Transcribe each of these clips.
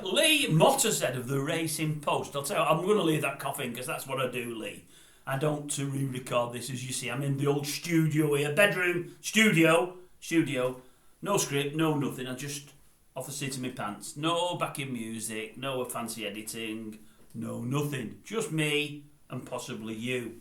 Lee Mottershead of the Racing Post. I'll tell you, I'm going to leave that coughing because that's what I do, Lee. I don't to re-record this, as you see. I'm in the old studio here, bedroom, studio, no script, no nothing. I just off the seat of my pants. No backing music, no fancy editing, no nothing. Just me and possibly you.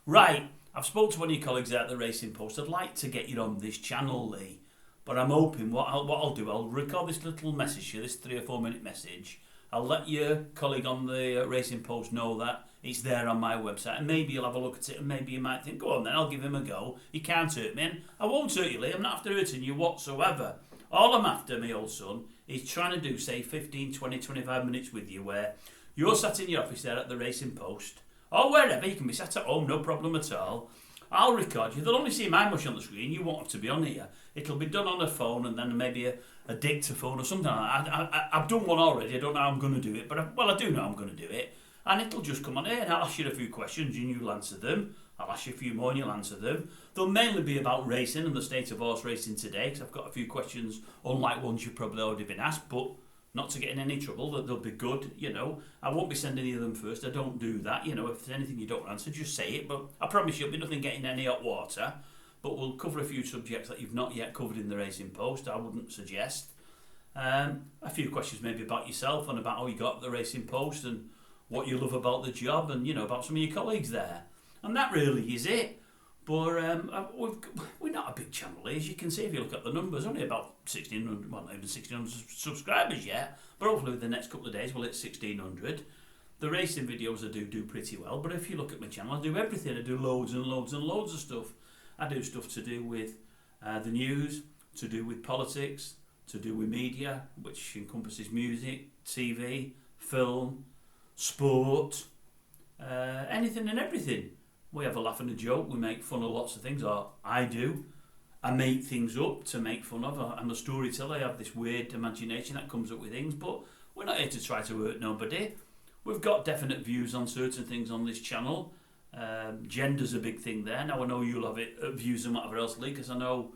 Right, I've spoken to one of your colleagues out at the Racing Post. I'd like to get you on this channel, Lee. But I'm hoping what I'll do, I'll record this little message here, this 3 or 4 minute message. I'll let your colleague on the Racing Post know that it's there on my website, and maybe you'll have a look at it, and maybe you might think, go on then, I'll give him a go. You can't hurt me, and I won't hurt you, Lee. I'm not after hurting you whatsoever. All I'm after, my old son, is trying to do, say, 15, 20, 25 minutes with you where you're sat in your office there at the Racing Post, or wherever. You can be sat at home, no problem at all. I'll record you. They'll only see my mush on the screen. You won't have to be on here. It'll be done on a phone and then maybe a dictaphone or something like that. I've done one already. I don't know how I'm going to do it, but I do know I'm going to do it. And it'll just come on here and I'll ask you a few questions and you'll answer them. I'll ask you a few more and you'll answer them. They'll mainly be about racing and the state of horse racing today, because I've got a few questions, unlike ones you've probably already been asked, but not to get in any trouble, that they'll be good, you know. I won't be sending any of them first. I don't do that, you know. If there's anything you don't answer, just say it. But I promise you, there'll be nothing getting any hot water. But we'll cover a few subjects that you've not yet covered in the Racing Post. I wouldn't suggest. A few questions maybe about yourself and about how you got at the Racing Post and what you love about the job and, you know, about some of your colleagues there. And that really is it. But we're not a big channel, as you can see if you look at the numbers. Only about 1,600, well, not even 1,600 subscribers yet. But hopefully with the next couple of days we'll hit 1,600. The racing videos I do pretty well. But if you look at my channel, I do everything. I do loads and loads and loads of stuff. I do stuff to do with the news, to do with politics, to do with media, which encompasses music, TV, film, sport, anything and everything. We have a laugh and a joke, we make fun of lots of things, or I do. I make things up to make fun of. I'm a storyteller, I have this weird imagination that comes up with things, but we're not here to try to hurt nobody. We've got definite views on certain things on this channel. Gender's a big thing there. Now I know you'll have views and whatever else, Lee, because I know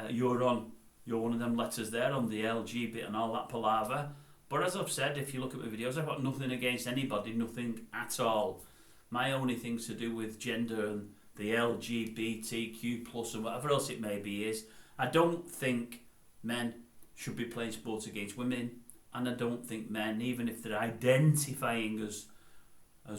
you're one of them letters there on the LG bit and all that palaver. But as I've said, if you look at my videos, I've got nothing against anybody, nothing at all. My only things to do with gender and the LGBTQ plus and whatever else it may be is, I don't think men should be playing sports against women, and I don't think men, even if they're identifying as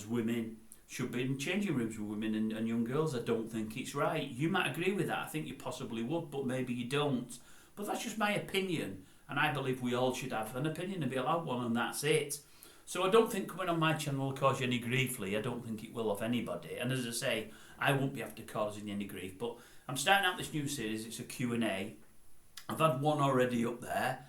women, should be in changing rooms with women and young girls. I don't think it's right. You might agree with that. I think you possibly would, but maybe you don't. But that's just my opinion, and I believe we all should have an opinion and be allowed one, and that's it. So I don't think coming on my channel will cause you any grief, Lee. I don't think it will of anybody. And as I say, I won't be after causing you any grief. But I'm starting out this new series. It's a Q&A. I've had one already up there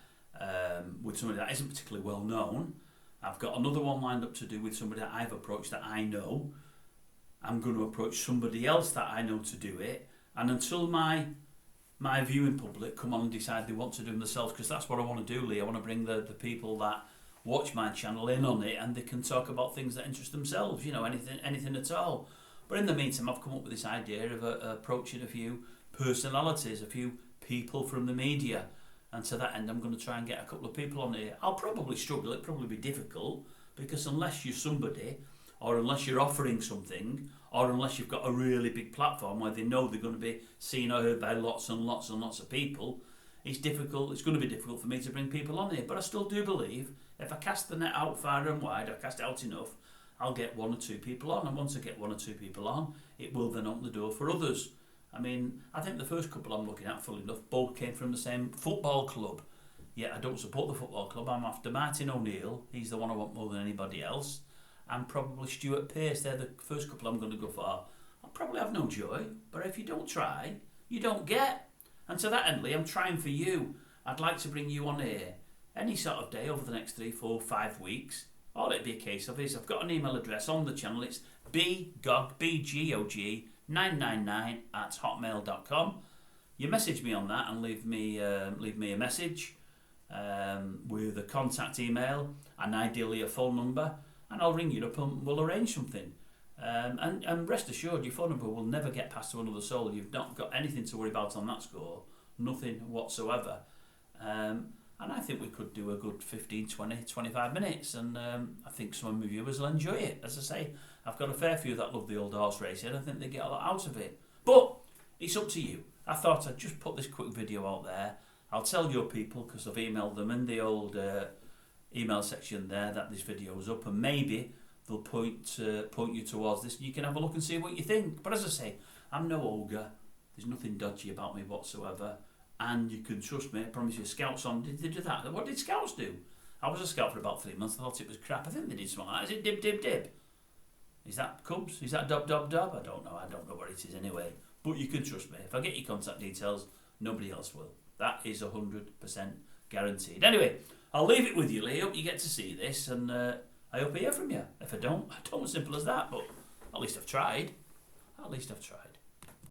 with somebody that isn't particularly well known. I've got another one lined up to do with somebody that I've approached that I know. I'm going to approach somebody else that I know to do it. And until my viewing public come on and decide they want to do them themselves, because that's what I want to do, Lee. I want to bring the people that watch my channel in on it, and they can talk about things that interest themselves, you know, anything at all. But in the meantime, I've come up with this idea of approaching a few personalities, a few people from the media, and to that end I'm going to try and get a couple of people on here. I'll probably struggle, it'll probably be difficult, because unless you're somebody, or unless you're offering something, or unless you've got a really big platform where they know they're going to be seen or heard by lots and lots and lots of people, it's going to be difficult for me to bring people on here. But I still do believe if I cast the net out far and wide, I cast it out enough, I'll get 1 or 2 people on. And once I get 1 or 2 people on, it will then open the door for others. I mean, I think the first couple I'm looking at, full enough, both came from the same football club. Yet I don't support the football club. I'm after Martin O'Neill. He's the one I want more than anybody else. And probably Stuart Pearce. They're the first couple I'm going to go for. I'll probably have no joy. But if you don't try, you don't get. And to that end, Lee, I'm trying for you. I'd like to bring you on here any sort of day over the next 3, 4, 5 weeks. All it'd be a case of is I've got an email address on the channel. It's bgog999@hotmail.com. You message me on that and leave me a message with a contact email and ideally a phone number, and I'll ring you up and we'll arrange something. And rest assured, your phone number will never get passed to another soul. You've not got anything to worry about on that score. Nothing whatsoever. And And I think we could do a good 15, 20, 25 minutes, and I think some of my viewers will enjoy it. As I say, I've got a fair few that love the old horse racing. I think they get a lot out of it. But it's up to you. I thought I'd just put this quick video out there. I'll tell your people, because I've emailed them in the old email section there, that this video is up, and maybe they'll point you towards this. You can have a look and see what you think. But as I say, I'm no ogre. There's nothing dodgy about me whatsoever. And you can trust me, I promise you, Scouts on, did they do that? What did Scouts do? I was a Scout for about 3 months. I thought it was crap. I think they did something like that. Is it dib, dib, dib? Is that Cubs? Is that dub, dub, dub? I don't know. I don't know what it is anyway. But you can trust me. If I get your contact details, nobody else will. That is 100% guaranteed. Anyway, I'll leave it with you, Lee. I hope you get to see this, and I hope I hear from you. If I don't, simple as that. But at least I've tried. At least I've tried.